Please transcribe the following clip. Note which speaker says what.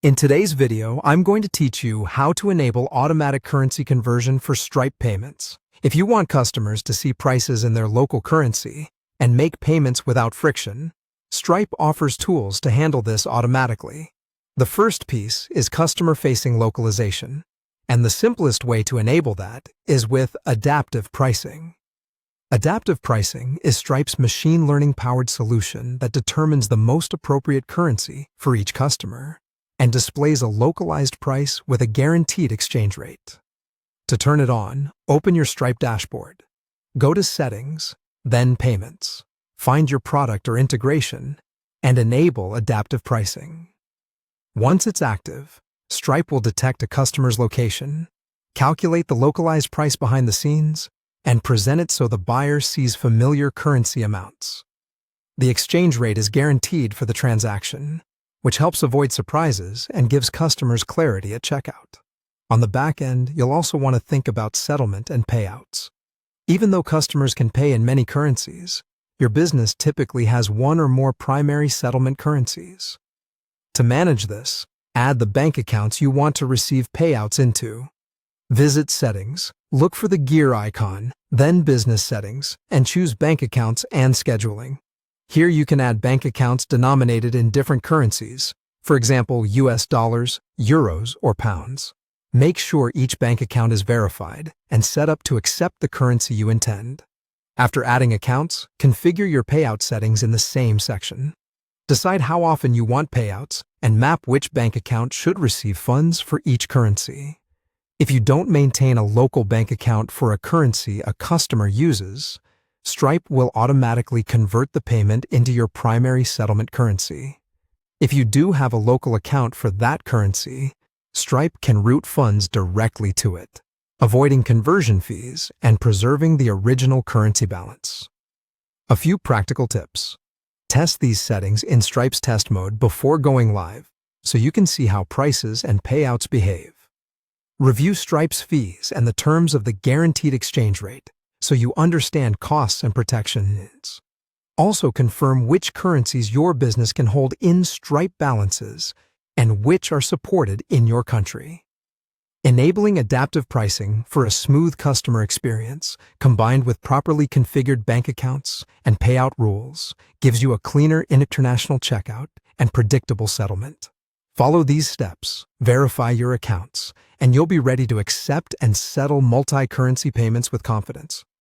Speaker 1: In today's video, I'm going to teach you how to enable automatic currency conversion for Stripe payments. If you want customers to see prices in their local currency and make payments without friction, Stripe offers tools to handle this automatically. The first piece is customer-facing localization, and the simplest way to enable that is with adaptive pricing. Adaptive pricing is Stripe's machine learning-powered solution that determines the most appropriate currency for each customer and displays a localized price with a guaranteed exchange rate. To turn it on, open your Stripe dashboard. Go to Settings, then Payments. Find your product or integration, and enable adaptive pricing. Once it's active, Stripe will detect a customer's location, calculate the localized price behind the scenes, and present it so the buyer sees familiar currency amounts. The exchange rate is guaranteed for the transaction, which helps avoid surprises and gives customers clarity at checkout. On the back end, you'll also want to think about settlement and payouts. Even though customers can pay in many currencies, your business typically has one or more primary settlement currencies. To manage this, add the bank accounts you want to receive payouts into. Visit Settings, look for the gear icon, then Business Settings, and choose Bank Accounts and Scheduling. Here you can add bank accounts denominated in different currencies, for example, US dollars, euros, or pounds. Make sure each bank account is verified and set up to accept the currency you intend. After adding accounts, configure your payout settings in the same section. Decide how often you want payouts and map which bank account should receive funds for each currency. If you don't maintain a local bank account for a currency a customer uses, Stripe will automatically convert the payment into your primary settlement currency. If you do have a local account for that currency, Stripe can route funds directly to it, avoiding conversion fees and preserving the original currency balance. A few practical tips. Test these settings in Stripe's test mode before going live so you can see how prices and payouts behave. Review Stripe's fees and the terms of the guaranteed exchange rate so you understand costs and protections. Also confirm which currencies your business can hold in Stripe balances and which are supported in your country. Enabling adaptive pricing for a smooth customer experience, combined with properly configured bank accounts and payout rules, gives you a cleaner international checkout and predictable settlement. Follow these steps, verify your accounts, and you'll be ready to accept and settle multi-currency payments with confidence.